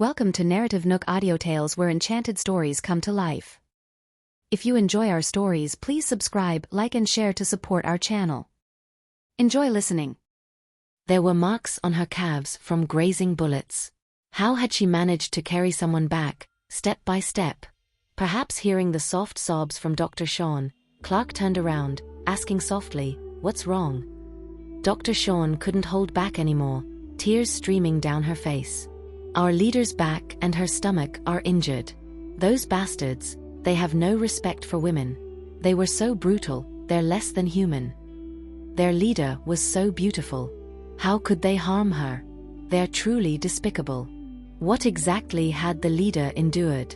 Welcome to NarrativeNook where enchanted stories come to life. If you enjoy our stories, please subscribe, like and share to support our channel. Enjoy listening. There were marks on her calves from grazing bullets. How had she managed to carry someone back, step by step? Perhaps hearing the soft sobs from Dr. Sean, Clark turned around, asking softly, "What's wrong?" Dr. Sean couldn't hold back anymore, tears streaming down her face. "Our leader's back and her stomach are injured. Those bastards, they have no respect for women. They were so brutal, they're less than human. Their leader was so beautiful. How could they harm her? They're truly despicable." What exactly had the leader endured?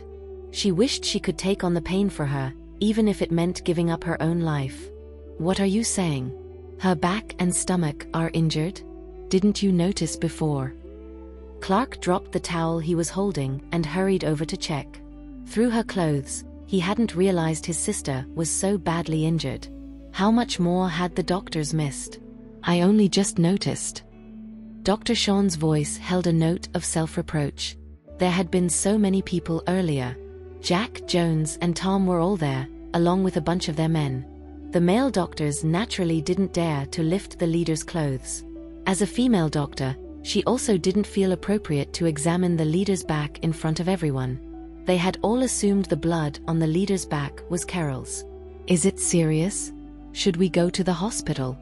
She wished she could take on the pain for her, even if it meant giving up her own life. "What are you saying? Her back and stomach are injured? Didn't you notice before?" Clark dropped the towel he was holding and hurried over to check. Through her clothes, he hadn't realized his sister was so badly injured. How much more had the doctors missed? "I only just noticed." Dr. Sean's voice held a note of self-reproach. There had been so many people earlier. Jack, Jones, and Tom were all there, along with a bunch of their men. The male doctors naturally didn't dare to lift the leader's clothes. As a female doctor, she also didn't feel appropriate to examine the leader's back in front of everyone. They had all assumed the blood on the leader's back was Carol's. "Is it serious? Should we go to the hospital?"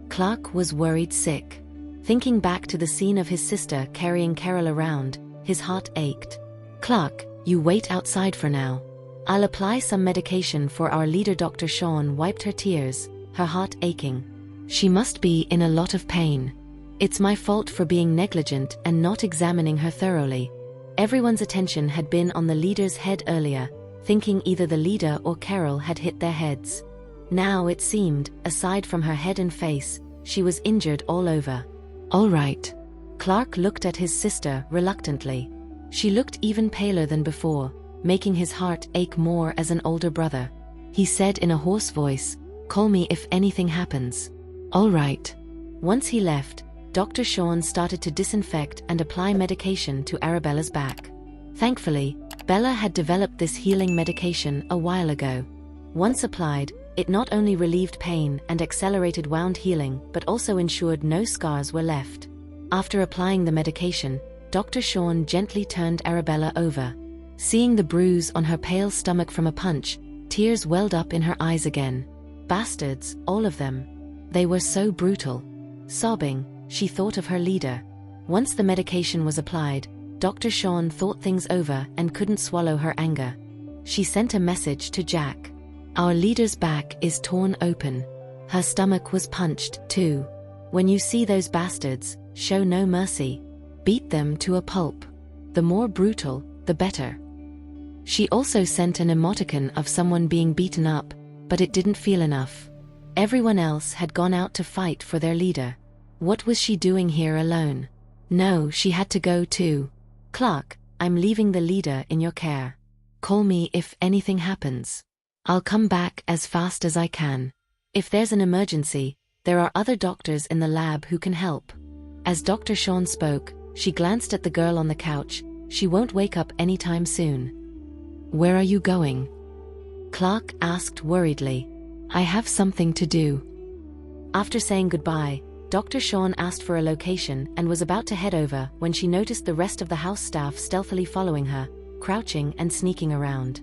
Clark was worried sick. Thinking back to the scene of his sister carrying Carol around, his heart ached. "Clark, you wait outside for now. I'll apply some medication for our leader." Dr. Sean wiped her tears, her heart aching. "She must be in a lot of pain. It's my fault for being negligent and not examining her thoroughly." Everyone's attention had been on the leader's head earlier, thinking either the leader or Carol had hit their heads. Now it seemed, aside from her head and face, she was injured all over. "All right." Clark looked at his sister reluctantly. She looked even paler than before, making his heart ache more as an older brother. He said in a hoarse voice, "Call me if anything happens." "All right." Once he left, Dr. Sean started to disinfect and apply medication to Arabella's back. Thankfully, Bella had developed this healing medication a while ago. Once applied, it not only relieved pain and accelerated wound healing but also ensured no scars were left. After applying the medication, Dr. Sean gently turned Arabella over. Seeing the bruise on her pale stomach from a punch, tears welled up in her eyes again. Bastards, all of them. They were so brutal. Sobbing, she thought of her leader. Once the medication was applied, Dr. Sean thought things over and couldn't swallow her anger. She sent a message to Jack. "Our leader's back is torn open. Her stomach was punched, too. When you see those bastards, show no mercy. Beat them to a pulp. The more brutal, the better." She also sent an emoticon of someone being beaten up, but it didn't feel enough. Everyone else had gone out to fight for their leader. What was she doing here alone? No, she had to go too. "Clark, I'm leaving the leader in your care. Call me if anything happens. I'll come back as fast as I can. If there's an emergency, there are other doctors in the lab who can help." As Dr. Sean spoke, she glanced at the girl on the couch. "She won't wake up anytime soon." "Where are you going?" Clark asked worriedly. "I have something to do." After saying goodbye, Dr. Sean asked for a location and was about to head over when she noticed the rest of the house staff stealthily following her, crouching and sneaking around.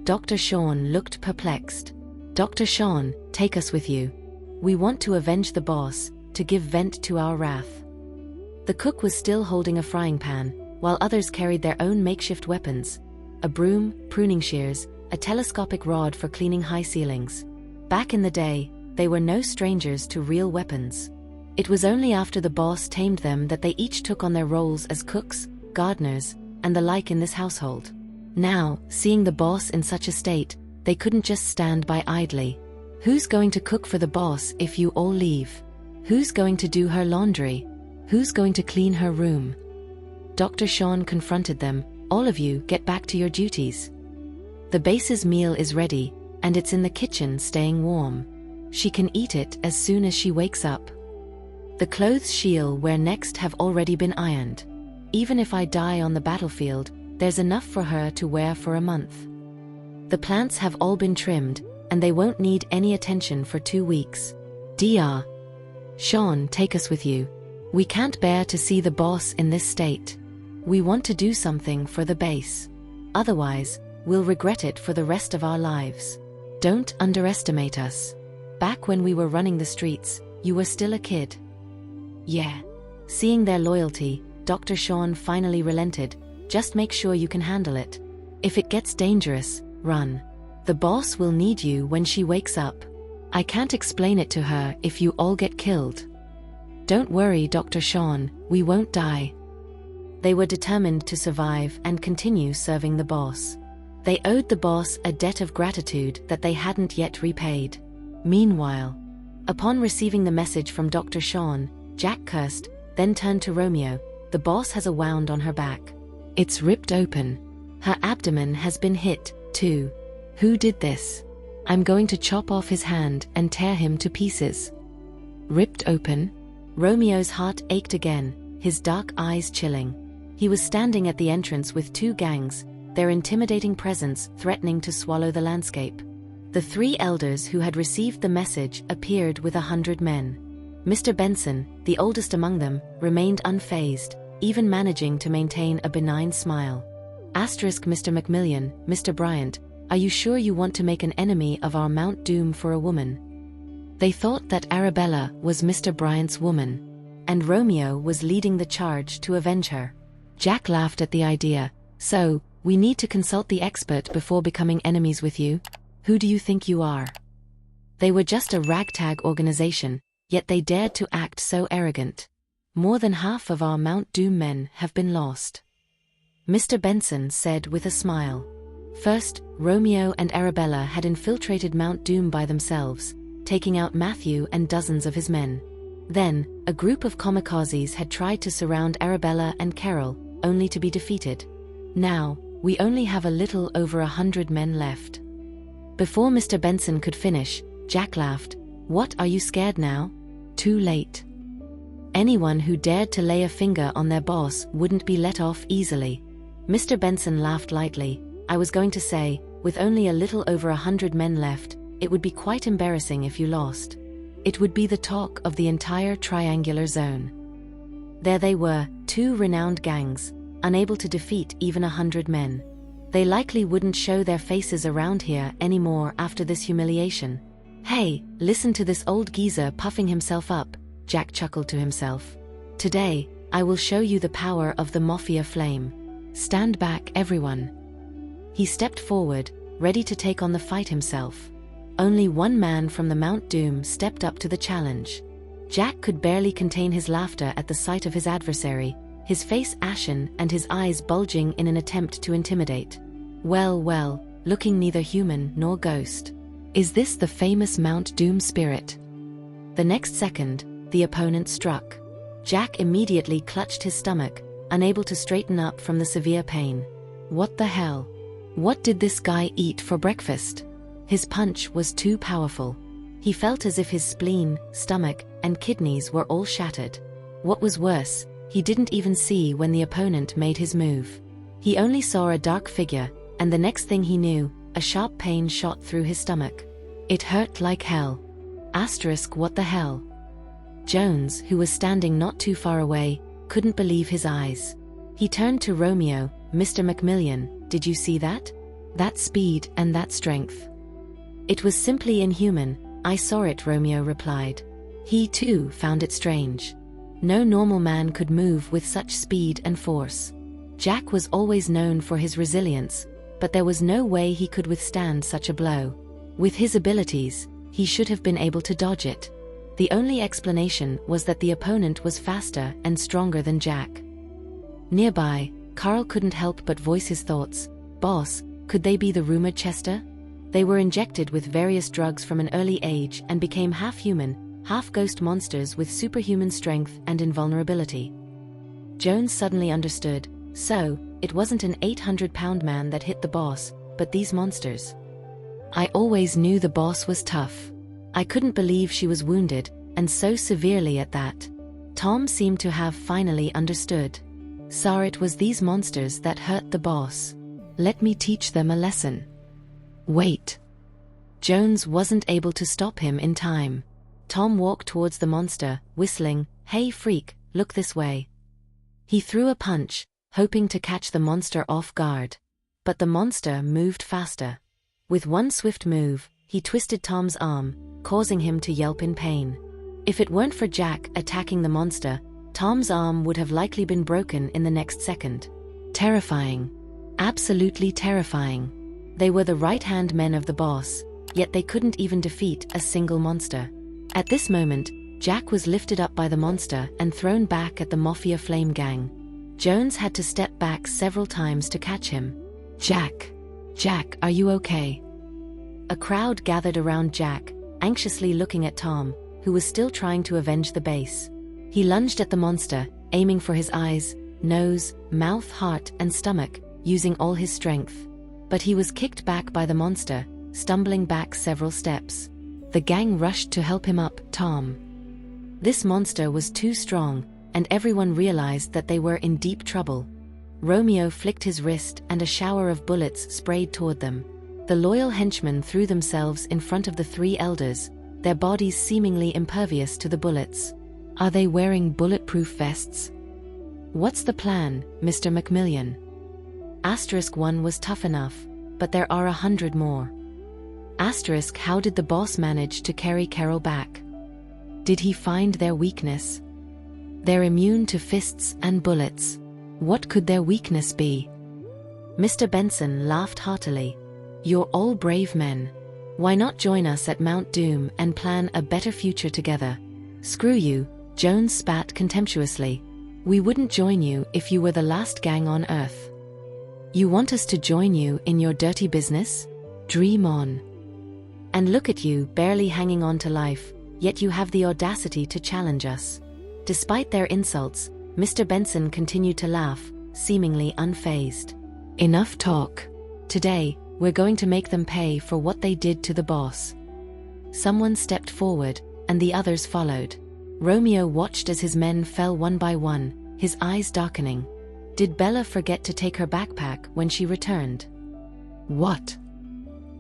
Dr. Sean looked perplexed. "Dr. Sean, take us with you. We want to avenge the boss, to give vent to our wrath." The cook was still holding a frying pan, while others carried their own makeshift weapons: a broom, pruning shears, a telescopic rod for cleaning high ceilings. Back in the day, they were no strangers to real weapons. It was only after the boss tamed them that they each took on their roles as cooks, gardeners, and the like in this household. Now, seeing the boss in such a state, they couldn't just stand by idly. Who's going to cook for the boss if you all leave? Who's going to do her laundry? Who's going to clean her room? Dr. Sean confronted them. "All of you get back to your duties. The base's meal is ready, and it's in the kitchen staying warm. She can eat it as soon as she wakes up. The clothes she'll wear next have already been ironed. Even if I die on the battlefield, there's enough for her to wear for a month. The plants have all been trimmed, and they won't need any attention for 2 weeks. Dr. Sean, take us with you. We can't bear to see the boss in this state. We want to do something for the base. Otherwise, we'll regret it for the rest of our lives. Don't underestimate us. Back when we were running the streets, you were still a kid. Yeah. Seeing their loyalty, Dr. Sean finally relented. Just make sure you can handle it. If it gets dangerous, run. The boss will need you when she wakes up. I can't explain it to her if you all get killed. Don't worry, Dr. Sean, we won't die. They were determined to survive and continue serving the boss. They owed the boss a debt of gratitude that they hadn't yet repaid. Meanwhile, upon receiving the message from Dr. Sean, Jack cursed, then turned to Romeo. The boss has a wound on her back. It's ripped open. Her abdomen has been hit, too. Who did this? I'm going to chop off his hand and tear him to pieces. Ripped open? Romeo's heart ached again, his dark eyes chilling. He was standing at the entrance with 2 gangs, their intimidating presence threatening to swallow the landscape. The 3 elders who had received the message appeared with 100 men. Mr. Benson, the oldest among them, remained unfazed, even managing to maintain a benign smile. Mr. Macmillan, Mr. Bryant, are you sure you want to make an enemy of our Mount Doom for a woman? They thought that Arabella was Mr. Bryant's woman, and Romeo was leading the charge to avenge her. Jack laughed at the idea. So, we need to consult the expert before becoming enemies with you? Who do you think you are? They were just a ragtag organization, yet they dared to act so arrogant. More than half of our Mount Doom men have been lost. Mr. Benson said with a smile. First, Romeo and Arabella had infiltrated Mount Doom by themselves, taking out Matthew and dozens of his men. Then, a group of kamikazes had tried to surround Arabella and Carol, only to be defeated. Now, we only have a little over 100 men left. Before Mr. Benson could finish, Jack laughed. What, are you scared now? Too late. Anyone who dared to lay a finger on their boss wouldn't be let off easily. Mr. Benson laughed lightly. I was going to say, with only a little over 100 men left, it would be quite embarrassing if you lost. It would be the talk of the entire triangular zone. There they were, 2 renowned gangs, unable to defeat even 100 men. They likely wouldn't show their faces around here anymore after this humiliation. Hey, listen to this old geezer puffing himself up, Jack chuckled to himself. Today, I will show you the power of the Mafia flame. Stand back, everyone. He stepped forward, ready to take on the fight himself. Only one man from the Mount Doom stepped up to the challenge. Jack could barely contain his laughter at the sight of his adversary, his face ashen and his eyes bulging in an attempt to intimidate. Well, well, looking neither human nor ghost. Is this the famous Mount Doom spirit? The next second, the opponent struck. Jack immediately clutched his stomach, unable to straighten up from the severe pain. What the hell? What did this guy eat for breakfast? His punch was too powerful. He felt as if his spleen, stomach, and kidneys were all shattered. What was worse, he didn't even see when the opponent made his move. He only saw a dark figure, and the next thing he knew, a sharp pain shot through his stomach. It hurt like hell. What the hell? Jones, who was standing not too far away, couldn't believe his eyes. He turned to Romeo. Mr. Macmillan, did you see that? That speed and that strength. It was simply inhuman. I saw it, Romeo replied. He too found it strange. No normal man could move with such speed and force. Jack was always known for his resilience, but there was no way he could withstand such a blow. With his abilities, he should have been able to dodge it. The only explanation was that the opponent was faster and stronger than Jack. Nearby, Carl couldn't help but voice his thoughts. Boss, could they be the rumored Chester? They were injected with various drugs from an early age and became half-human, half-ghost monsters with superhuman strength and invulnerability. Jones suddenly understood. So, it wasn't an 800-pound man that hit the boss, but these monsters. I always knew the boss was tough. I couldn't believe she was wounded, and so severely at that. Tom seemed to have finally understood. Sir, it was these monsters that hurt the boss. Let me teach them a lesson. Wait. Jones wasn't able to stop him in time. Tom walked towards the monster, whistling, "Hey freak, look this way." He threw a punch, hoping to catch the monster off guard. But the monster moved faster. With one swift move, he twisted Tom's arm, causing him to yelp in pain. If it weren't for Jack attacking the monster, Tom's arm would have likely been broken in the next second. Terrifying. Absolutely terrifying. They were the right-hand men of the boss, yet they couldn't even defeat a single monster. At this moment, Jack was lifted up by the monster and thrown back at the Mafia Flame Gang. Jones had to step back several times to catch him. Jack, are you okay? A crowd gathered around Jack, anxiously looking at Tom, who was still trying to avenge the base. He lunged at the monster, aiming for his eyes, nose, mouth, heart, and stomach, using all his strength. But he was kicked back by the monster, stumbling back several steps. The gang rushed to help him up, Tom. This monster was too strong, and everyone realized that they were in deep trouble. Romeo flicked his wrist and a shower of bullets sprayed toward them. The loyal henchmen threw themselves in front of the three elders, their bodies seemingly impervious to the bullets. Are they wearing bulletproof vests? What's the plan, Mr. McMillian? *1 was tough enough, but there are 100 more. How did the boss manage to carry Carol back? Did he find their weakness? They're immune to fists and bullets. What could their weakness be? Mr. Benson laughed heartily. You're all brave men. Why not join us at Mount Doom and plan a better future together? Screw you, Jones spat contemptuously. We wouldn't join you if you were the last gang on Earth. You want us to join you in your dirty business? Dream on. And look at you, barely hanging on to life, yet you have the audacity to challenge us. Despite their insults, Mr. Benson continued to laugh, seemingly unfazed. Enough talk. Today, we're going to make them pay for what they did to the boss. Someone stepped forward, and the others followed. Romeo watched as his men fell one by one, his eyes darkening. Did Bella forget to take her backpack when she returned? What?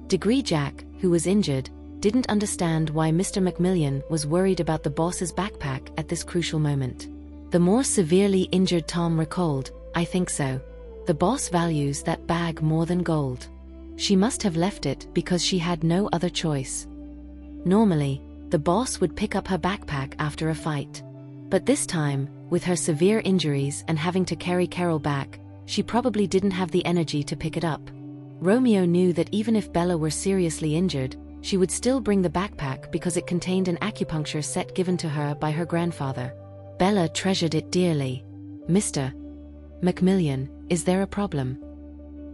Degree Jack, who was injured, didn't understand why Mr. McMillian was worried about the boss's backpack at this crucial moment. The more severely injured Tom recalled, I think so. The boss values that bag more than gold. She must have left it because she had no other choice. Normally, the boss would pick up her backpack after a fight. But this time, with her severe injuries and having to carry Carol back, she probably didn't have the energy to pick it up. Romeo knew that even if Bella were seriously injured, she would still bring the backpack because it contained an acupuncture set given to her by her grandfather. Bella treasured it dearly. Mr. McMillian, is there a problem?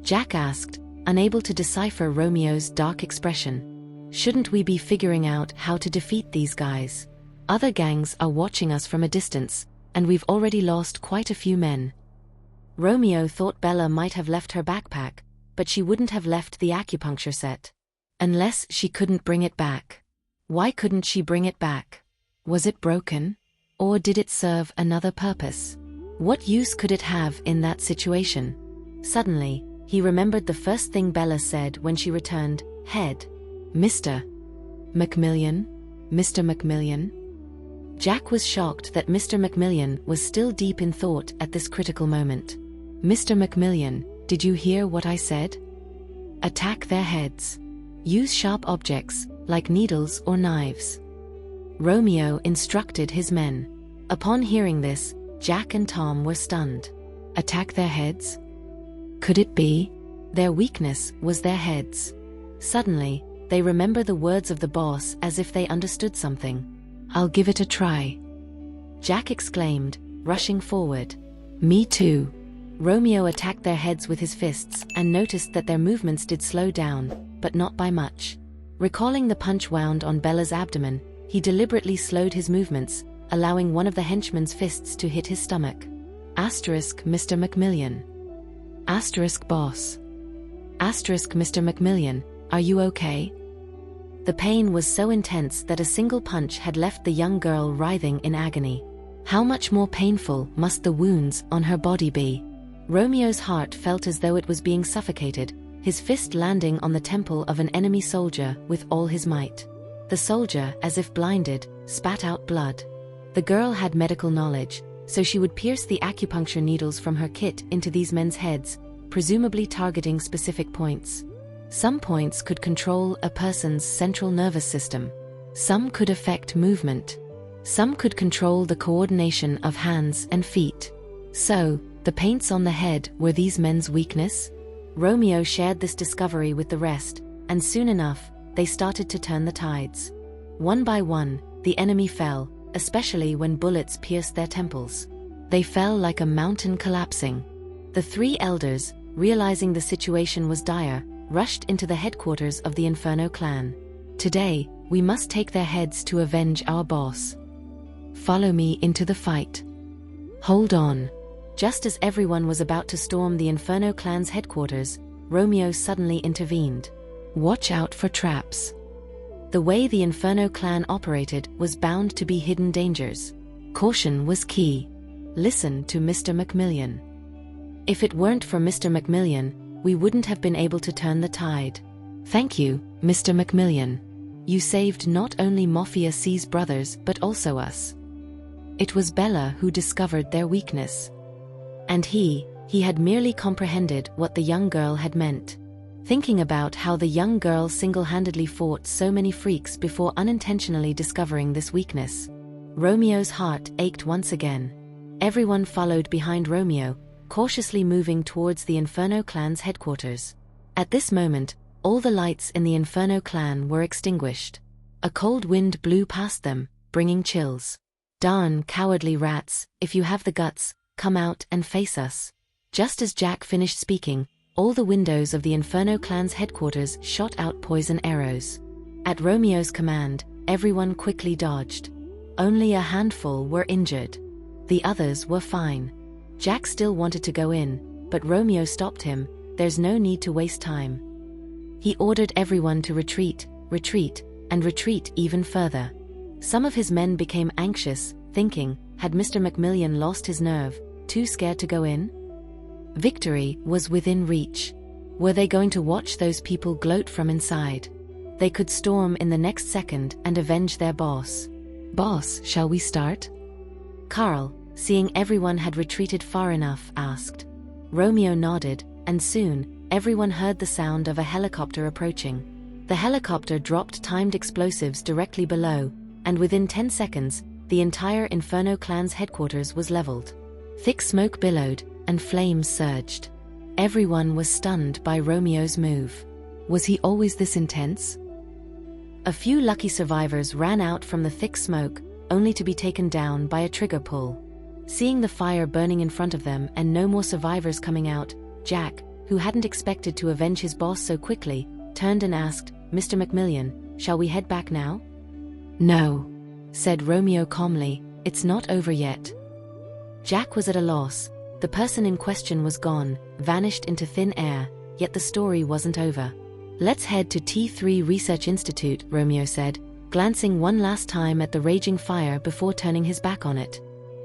Jack asked, unable to decipher Romeo's dark expression. Shouldn't we be figuring out how to defeat these guys? Other gangs are watching us from a distance, and we've already lost quite a few men. Romeo thought Bella might have left her backpack, but she wouldn't have left the acupuncture set. Unless she couldn't bring it back. Why couldn't she bring it back? Was it broken? Or did it serve another purpose? What use could it have in that situation? Suddenly, he remembered the first thing Bella said when she returned, "Head. Mr. McMillian? Mr. McMillian?" Jack was shocked that Mr. McMillian was still deep in thought at this critical moment. "Mr. McMillian, did you hear what I said? Attack their heads. Use sharp objects, like needles or knives." Romeo instructed his men. Upon hearing this, Jack and Tom were stunned. Attack their heads? Could it be? Their weakness was their heads. Suddenly, they remember the words of the boss as if they understood something. "I'll give it a try," Jack exclaimed, rushing forward. "Me too." Romeo attacked their heads with his fists and noticed that their movements did slow down, but not by much. Recalling the punch wound on Bella's abdomen, he deliberately slowed his movements, allowing one of the henchman's fists to hit his stomach. Mr. McMillian. Boss. Mr. McMillian, are you okay? The pain was so intense that a single punch had left the young girl writhing in agony. How much more painful must the wounds on her body be? Romeo's heart felt as though it was being suffocated, his fist landing on the temple of an enemy soldier with all his might. The soldier, as if blinded, spat out blood. The girl had medical knowledge, so she would pierce the acupuncture needles from her kit into these men's heads, presumably targeting specific points. Some points could control a person's central nervous system. Some could affect movement. Some could control the coordination of hands and feet. So, the paints on the head were these men's weakness? Romeo shared this discovery with the rest, and soon enough, they started to turn the tides. One by one, the enemy fell, especially when bullets pierced their temples. They fell like a mountain collapsing. The three elders, realizing the situation was dire, rushed into the headquarters of the Inferno clan. Today, we must take their heads to avenge our boss. Follow me into the fight. Hold on. Just as everyone was about to storm the Inferno clan's headquarters, Romeo suddenly intervened. Watch out for traps. The way the Inferno clan operated was bound to be hidden dangers. Caution was key. Listen to Mr. Macmillan. If it weren't for Mr. Macmillan, we wouldn't have been able to turn the tide. Thank you, Mr. Macmillan. You saved not only Mafia C's brothers but also us. It was Bella who discovered their weakness. And he had merely comprehended what the young girl had meant. Thinking about how the young girl single-handedly fought so many freaks before unintentionally discovering this weakness, Romeo's heart ached once again. Everyone followed behind Romeo, cautiously moving towards the Inferno clan's headquarters. At this moment, all the lights in the Inferno clan were extinguished. A cold wind blew past them, bringing chills. Darn cowardly rats, if you have the guts, come out and face us. Just as Jack finished speaking, all the windows of the Inferno clan's headquarters shot out poison arrows. At Romeo's command, everyone quickly dodged. Only a handful were injured. The others were fine. Jack still wanted to go in, but Romeo stopped him. There's no need to waste time. He ordered everyone to retreat, and retreat even further. Some of his men became anxious, thinking, had Mr. Macmillan lost his nerve, too scared to go in? Victory was within reach. Were they going to watch those people gloat from inside? They could storm in the next second and avenge their boss. Boss, shall we start? Carl, seeing everyone had retreated far enough, asked. Romeo nodded, and soon, everyone heard the sound of a helicopter approaching. The helicopter dropped timed explosives directly below, and within 10 seconds, the entire Inferno clan's headquarters was leveled. Thick smoke billowed, and flames surged. Everyone was stunned by Romeo's move. Was he always this intense? A few lucky survivors ran out from the thick smoke, only to be taken down by a trigger pull. Seeing the fire burning in front of them and no more survivors coming out, Jack, who hadn't expected to avenge his boss so quickly, turned and asked, Mr. Macmillan, shall we head back now? No, said Romeo calmly, it's not over yet. Jack was at a loss. The person in question was gone, vanished into thin air, yet the story wasn't over. Let's head to T3 Research Institute, Romeo said, glancing one last time at the raging fire before turning his back on it.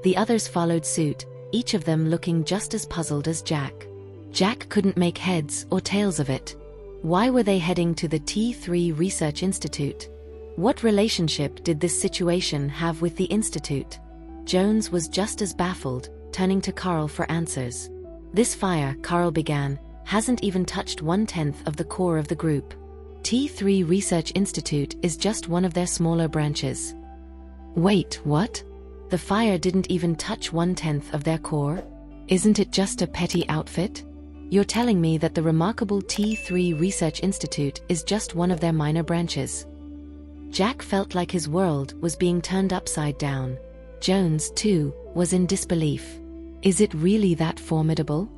The others followed suit, each of them looking just as puzzled as Jack. Jack couldn't make heads or tails of it. Why were they heading to the T3 Research Institute? What relationship did this situation have with the institute? Jones was just as baffled, turning to Carl for answers. This fire, Carl began, hasn't even touched 1/10 of the core of the group. T3 Research Institute is just one of their smaller branches. Wait, what? The fire didn't even touch 1/10 of their core? Isn't it just a petty outfit? You're telling me that the remarkable T3 Research Institute is just one of their minor branches? Jack felt like his world was being turned upside down. Jones, too, was in disbelief. Is it really that formidable?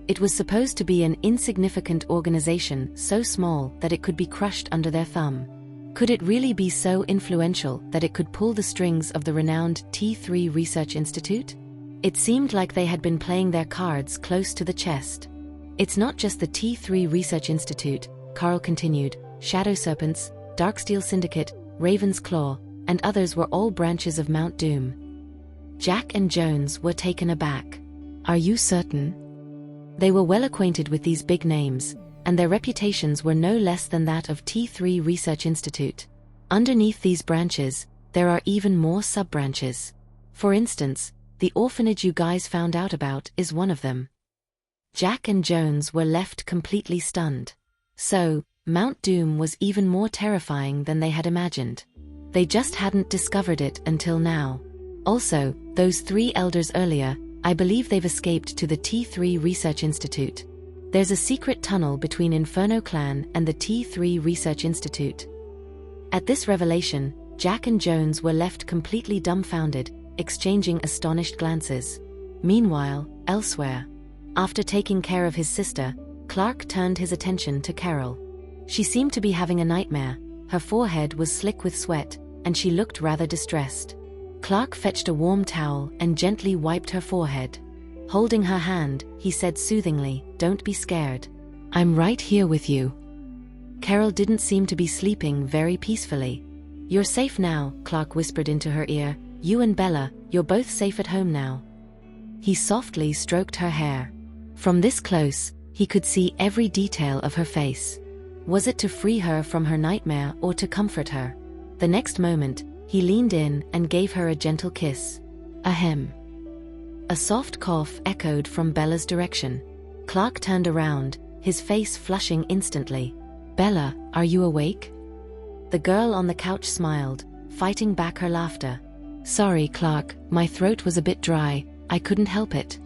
It was supposed to be an insignificant organization so small that it could be crushed under their thumb. Could it really be so influential that it could pull the strings of the renowned T3 Research Institute? It seemed like they had been playing their cards close to the chest. It's not just the T3 Research Institute, Carl continued. Shadow Serpents, Darksteel Syndicate, Raven's Claw, and others were all branches of Mount Doom. Jack and Jones were taken aback. Are you certain? They were well acquainted with these big names, and their reputations were no less than that of T3 Research Institute. Underneath these branches, there are even more sub-branches. For instance, the orphanage you guys found out about is one of them. Jack and Jones were left completely stunned. So, Mount Doom was even more terrifying than they had imagined. They just hadn't discovered it until now. Also, those 3 elders earlier, I believe they've escaped to the T3 Research Institute. There's a secret tunnel between Inferno Clan and the T3 Research Institute. At this revelation, Jack and Jones were left completely dumbfounded, exchanging astonished glances. Meanwhile, elsewhere, after taking care of his sister, Clark turned his attention to Carol. She seemed to be having a nightmare, her forehead was slick with sweat, and she looked rather distressed. Clark fetched a warm towel and gently wiped her forehead. Holding her hand, he said soothingly, "Don't be scared. I'm right here with you." Carol didn't seem to be sleeping very peacefully. "You're safe now," Clark whispered into her ear. "You and Bella, you're both safe at home now." He softly stroked her hair. From this close, he could see every detail of her face. Was it to free her from her nightmare or to comfort her? The next moment, he leaned in and gave her a gentle kiss. Ahem. A soft cough echoed from Bella's direction. Clark turned around, his face flushing instantly. "Bella, are you awake?" The girl on the couch smiled, fighting back her laughter. "Sorry, Clark, my throat was a bit dry, I couldn't help it."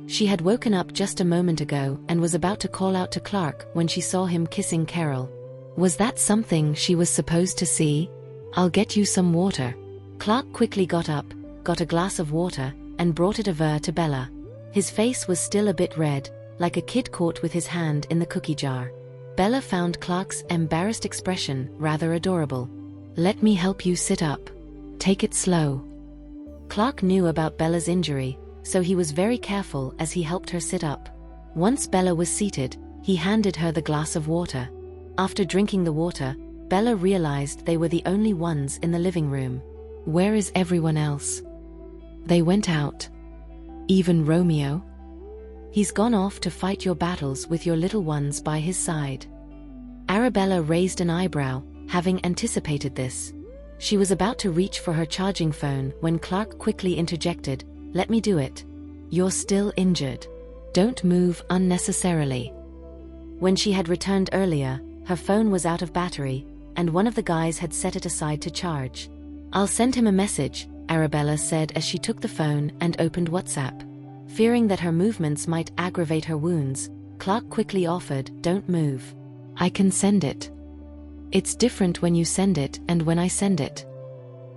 She had woken up just a moment ago and was about to call out to Clark when she saw him kissing Carol. Was that something she was supposed to see? "I'll get you some water." Clark quickly got up, got a glass of water, and brought it over to Bella. His face was still a bit red, like a kid caught with his hand in the cookie jar. Bella found Clark's embarrassed expression rather adorable. "Let me help you sit up. Take it slow." Clark knew about Bella's injury, so he was very careful as he helped her sit up. Once Bella was seated, he handed her the glass of water. After drinking the water, Bella realized they were the only ones in the living room. "Where is everyone else?" "They went out." "Even Romeo?" "He's gone off to fight your battles with your little ones by his side." Arabella raised an eyebrow, having anticipated this. She was about to reach for her charging phone when Clark quickly interjected, "Let me do it. You're still injured. Don't move unnecessarily." When she had returned earlier, her phone was out of battery, and one of the guys had set it aside to charge. "I'll send him a message," Arabella said as she took the phone and opened WhatsApp. Fearing that her movements might aggravate her wounds, Clark quickly offered, "Don't move. I can send it." "It's different when you send it and when I send it."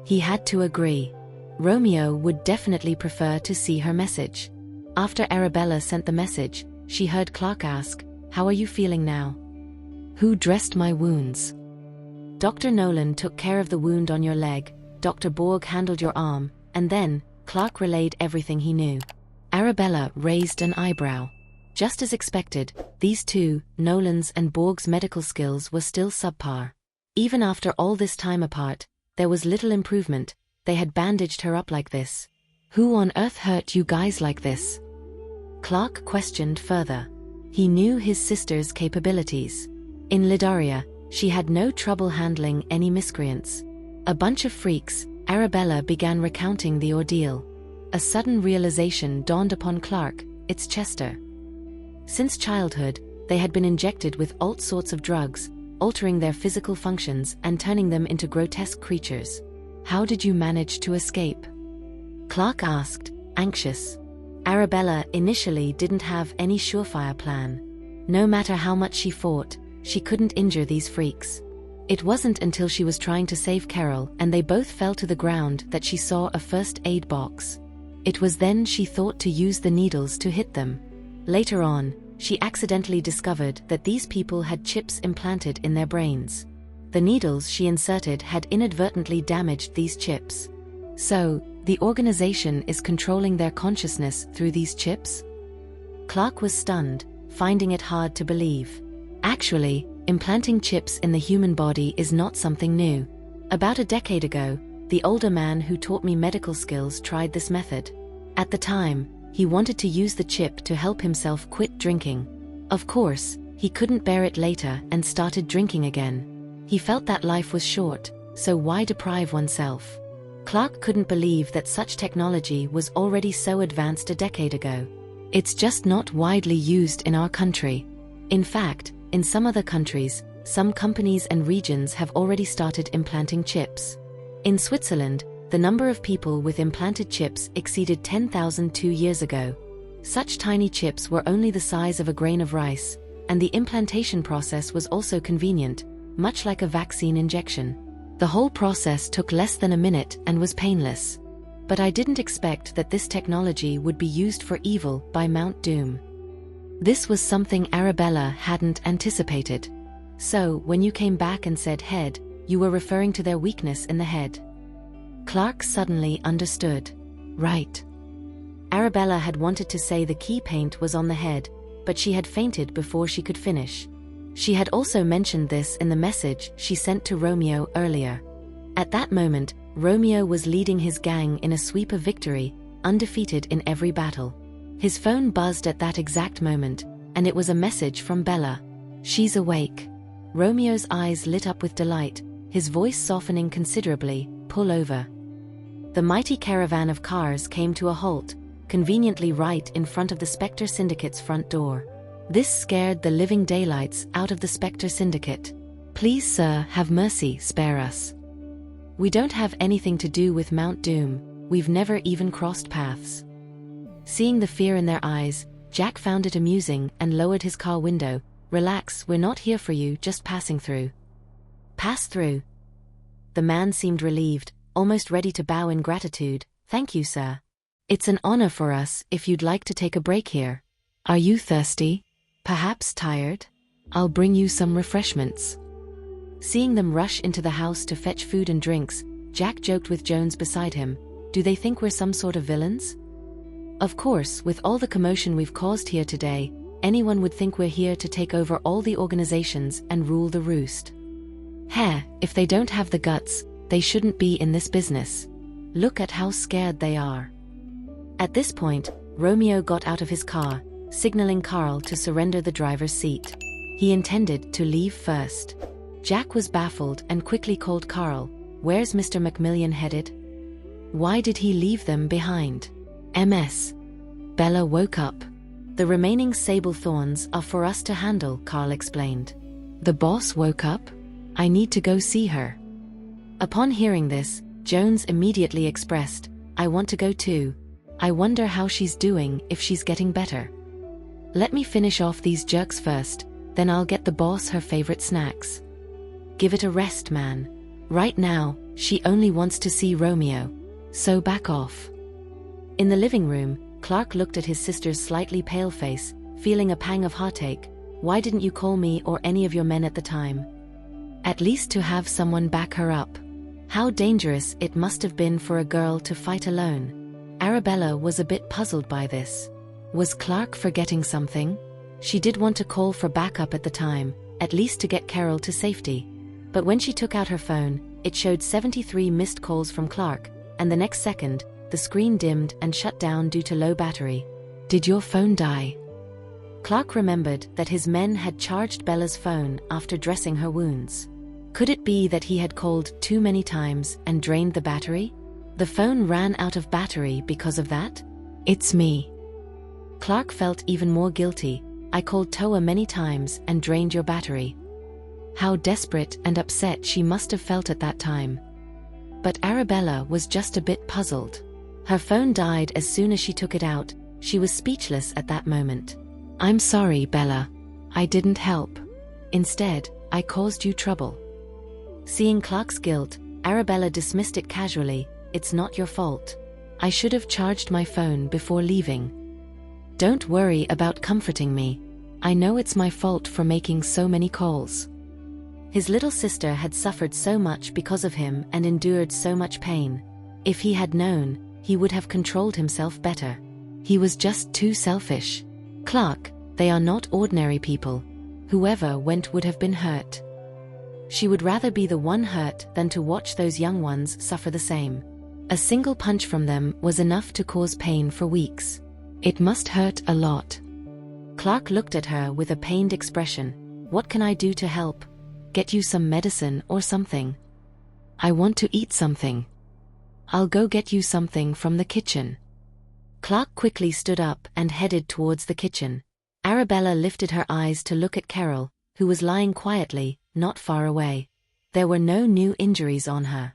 He had to agree. Romeo would definitely prefer to see her message. After Arabella sent the message, she heard Clark ask, "How are you feeling now?" "Who dressed my wounds?" "Dr. Nolan took care of the wound on your leg, Dr. Borg handled your arm," and then, Clark relayed everything he knew. Arabella raised an eyebrow. Just as expected, these two, Nolan's and Borg's medical skills were still subpar. Even after all this time apart, there was little improvement. They had bandaged her up like this. "Who on earth hurt you guys like this?" Clark questioned further. He knew his sister's capabilities. In Lidaria, she had no trouble handling any miscreants. A bunch of freaks, Arabella began recounting the ordeal. A sudden realization dawned upon Clark, it's Chester. Since childhood, they had been injected with all sorts of drugs, altering their physical functions and turning them into grotesque creatures. "How did you manage to escape?" Clark asked, anxious. Arabella initially didn't have any surefire plan. No matter how much she fought, she couldn't injure these freaks. It wasn't until she was trying to save Carol and they both fell to the ground that she saw a first aid box. It was then she thought to use the needles to hit them. Later on, she accidentally discovered that these people had chips implanted in their brains. The needles she inserted had inadvertently damaged these chips. So, the organization is controlling their consciousness through these chips? Clark was stunned, finding it hard to believe. Actually, implanting chips in the human body is not something new. About a decade ago, The older man who taught me medical skills tried this method. At the time, he wanted to use the chip to help himself quit drinking. Of course, he couldn't bear it later and started drinking again. He felt that life was short, so why deprive oneself? Clark couldn't believe that such technology was already so advanced a decade ago. It's just not widely used in our country. In fact, in some other countries, some companies and regions have already started implanting chips. In Switzerland, the number of people with implanted chips exceeded 10,000 2 years ago. Such tiny chips were only the size of a grain of rice, and the implantation process was also convenient, much like a vaccine injection. The whole process took less than a minute and was painless. But I didn't expect that this technology would be used for evil by Mount Doom. This was something Arabella hadn't anticipated. So, when you came back and said head, you were referring to their weakness in the head. Clark suddenly understood. Right. Arabella had wanted to say the key paint was on the head, but she had fainted before she could finish. She had also mentioned this in the message she sent to Romeo earlier. At that moment, Romeo was leading his gang in a sweep of victory, undefeated in every battle. His phone buzzed at that exact moment, and it was a message from Bella. She's awake. Romeo's eyes lit up with delight, his voice softening considerably. Pull over. The mighty caravan of cars came to a halt, conveniently right in front of the Spectre Syndicate's front door. This scared the living daylights out of the Spectre Syndicate. Please, sir, have mercy, spare us. We don't have anything to do with Mount Doom, we've never even crossed paths. Seeing the fear in their eyes, Jack found it amusing and lowered his car window. Relax, we're not here for you, just passing through. Pass through. The man seemed relieved, almost ready to bow in gratitude. Thank you, sir. It's an honor for us if you'd like to take a break here. Are you thirsty? Perhaps tired? I'll bring you some refreshments. Seeing them rush into the house to fetch food and drinks, Jack joked with Jones beside him. Do they think we're some sort of villains? Of course, with all the commotion we've caused here today, anyone would think we're here to take over all the organizations and rule the roost. If they don't have the guts, they shouldn't be in this business. Look at how scared they are. At this point, Romeo got out of his car, signaling Carl to surrender the driver's seat. He intended to leave first. Jack was baffled and quickly called Carl. Where's Mr. Macmillan headed? Why did he leave them behind? MS. Bella woke up. The remaining sable thorns are for us to handle, Carl explained. The boss woke up? I need to go see her. Upon hearing this, Jones immediately expressed, I want to go too. I wonder how she's doing, if she's getting better. Let me finish off these jerks first, then I'll get the boss her favorite snacks. Give it a rest, man. Right now, she only wants to see Romeo. So back off. In the living room, Clark looked at his sister's slightly pale face, feeling a pang of heartache. Why didn't you call me or any of your men at the time? At least to have someone back her up. How dangerous it must have been for a girl to fight alone. Arabella was a bit puzzled by this. Was Clark forgetting something? She did want to call for backup at the time, at least to get Carol to safety. But when she took out her phone, it showed 73 missed calls from Clark, and the next second, the screen dimmed and shut down due to low battery. Did your phone die? Clark remembered that his men had charged Bella's phone after dressing her wounds. Could it be that he had called too many times and drained the battery? The phone ran out of battery because of that? It's me. Clark felt even more guilty. I called Toa many times and drained your battery. How desperate and upset she must have felt at that time. But Arabella was just a bit puzzled. Her phone died as soon as she took it out. She was speechless at that moment. I'm sorry, Bella. I didn't help. Instead, I caused you trouble. Seeing Clark's guilt, Arabella dismissed it casually. It's not your fault. I should have charged my phone before leaving. Don't worry about comforting me. I know it's my fault for making so many calls. His little sister had suffered so much because of him and endured so much pain. If he had known, he would have controlled himself better. He was just too selfish. Clark, they are not ordinary people. Whoever went would have been hurt. She would rather be the one hurt than to watch those young ones suffer the same. A single punch from them was enough to cause pain for weeks. It must hurt a lot. Clark looked at her with a pained expression. What can I do to help? Get you some medicine or something? I want to eat something. I'll go get you something from the kitchen. Clark quickly stood up and headed towards the kitchen. Arabella lifted her eyes to look at Carol, who was lying quietly, not far away. There were no new injuries on her.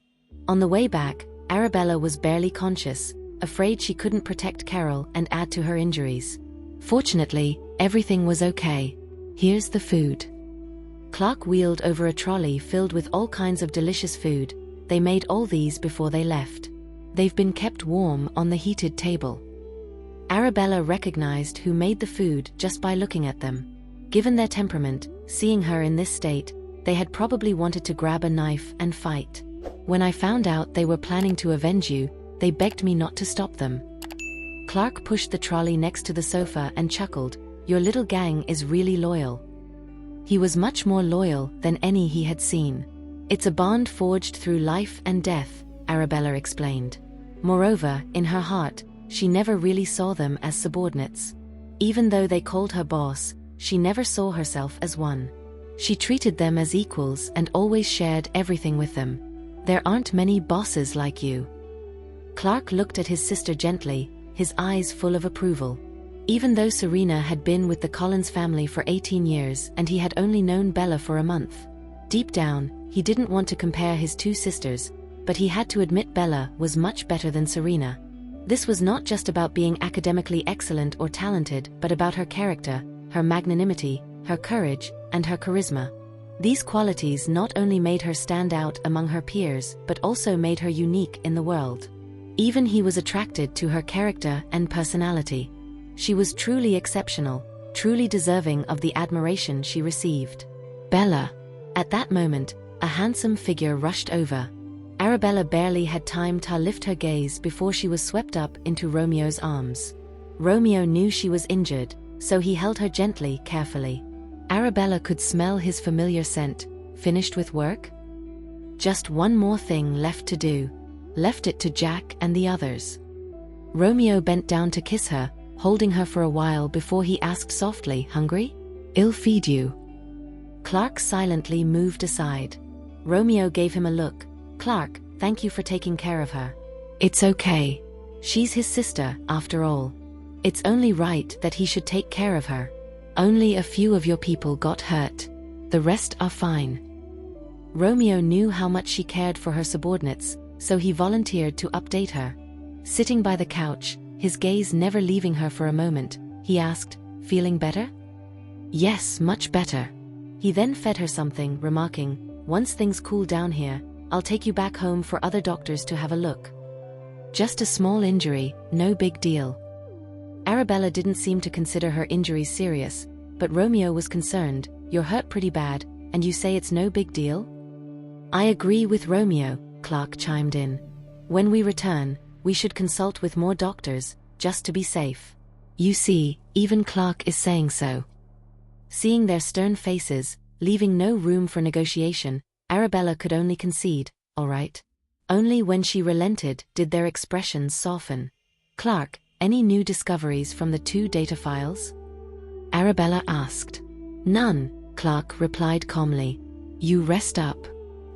On the way back, Arabella was barely conscious, afraid she couldn't protect Carol and add to her injuries. Fortunately, everything was okay. Here's the food. Clark wheeled over a trolley filled with all kinds of delicious food. They made all these before they left. They've been kept warm on the heated table. Arabella recognized who made the food just by looking at them. Given their temperament, seeing her in this state, they had probably wanted to grab a knife and fight. When I found out they were planning to avenge you, they begged me not to stop them. Clark pushed the trolley next to the sofa and chuckled. Your little gang is really loyal. He was much more loyal than any he had seen. It's a bond forged through life and death, Arabella explained. Moreover, in her heart, she never really saw them as subordinates. Even though they called her boss, she never saw herself as one. She treated them as equals and always shared everything with them. There aren't many bosses like you. Clark looked at his sister gently, his eyes full of approval. Even though Serena had been with the Collins family for 18 years and he had only known Bella for a month, deep down, he didn't want to compare his two sisters, but he had to admit Bella was much better than Serena. This was not just about being academically excellent or talented, but about her character, her magnanimity, her courage, and her charisma. These qualities not only made her stand out among her peers, but also made her unique in the world. Even he was attracted to her character and personality. She was truly exceptional, truly deserving of the admiration she received. Bella. At that moment, a handsome figure rushed over. Arabella barely had time to lift her gaze before she was swept up into Romeo's arms. Romeo knew she was injured, so he held her gently, carefully. Arabella could smell his familiar scent. Finished with work? Just one more thing left to do. Left it to Jack and the others. Romeo bent down to kiss her, holding her for a while before he asked softly, hungry? I'll feed you. Clark silently moved aside. Romeo gave him a look. Clark, thank you for taking care of her. It's okay. She's his sister, after all. It's only right that he should take care of her. Only a few of your people got hurt. The rest are fine. Romeo knew how much she cared for her subordinates, so he volunteered to update her. Sitting by the couch, his gaze never leaving her for a moment, he asked, feeling better? Yes, much better. He then fed her something, remarking, once things cool down here, I'll take you back home for other doctors to have a look. Just a small injury, no big deal. Arabella didn't seem to consider her injuries serious, but Romeo was concerned. You're hurt pretty bad, and you say it's no big deal? I agree with Romeo, Clark chimed in. When we return, we should consult with more doctors, just to be safe. You see, even Clark is saying so. Seeing their stern faces, leaving no room for negotiation, Arabella could only concede, all right. Only when she relented did their expressions soften. Clark, any new discoveries from the 2 data files? Arabella asked. None, Clark replied calmly. You rest up.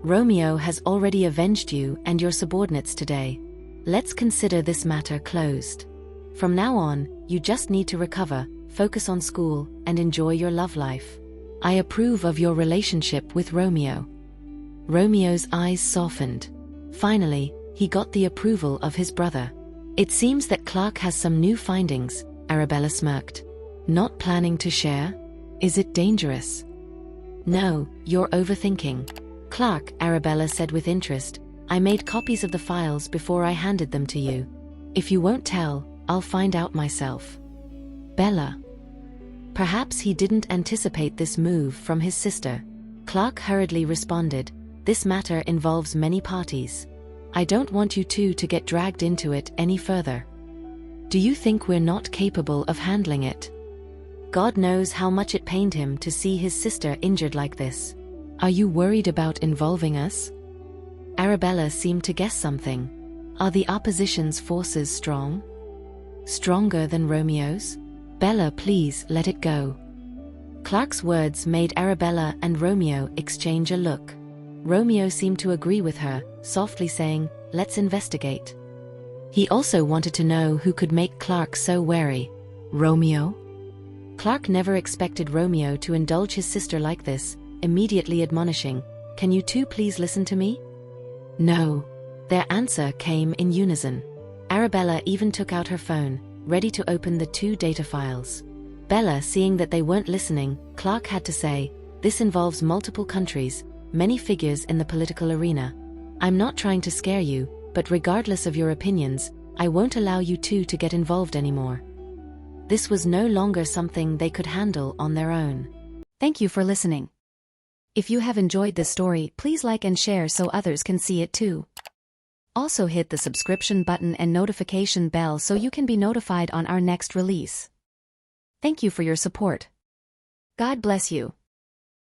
Romeo has already avenged you and your subordinates today. Let's consider this matter closed. From now on, you just need to recover, focus on school, and enjoy your love life. I approve of your relationship with Romeo. Romeo's eyes softened. Finally, he got the approval of his brother. It seems that Clark has some new findings, Arabella smirked. Not planning to share? Is it dangerous? No, you're overthinking. Clark, Arabella said with interest, I made copies of the files before I handed them to you. If you won't tell, I'll find out myself. Bella. Perhaps he didn't anticipate this move from his sister. Clark hurriedly responded, this matter involves many parties. I don't want you two to get dragged into it any further. Do you think we're not capable of handling it? God knows how much it pained him to see his sister injured like this. Are you worried about involving us? Arabella seemed to guess something. Are the opposition's forces strong? Stronger than Romeo's? Bella, please let it go. Clark's words made Arabella and Romeo exchange a look. Romeo seemed to agree with her, softly saying, "Let's investigate." He also wanted to know who could make Clark so wary. Romeo? Clark never expected Romeo to indulge his sister like this, immediately admonishing, "Can you two please listen to me?" "No." Their answer came in unison. Arabella even took out her phone, ready to open the two data files. Bella, seeing that they weren't listening, Clark had to say, "This involves multiple countries, many figures in the political arena. I'm not trying to scare you, but regardless of your opinions, I won't allow you two to get involved anymore." This was no longer something they could handle on their own. Thank you for listening. If you have enjoyed this story, please like and share so others can see it too. Also hit the subscription button and notification bell so you can be notified on our next release. Thank you for your support. God bless you.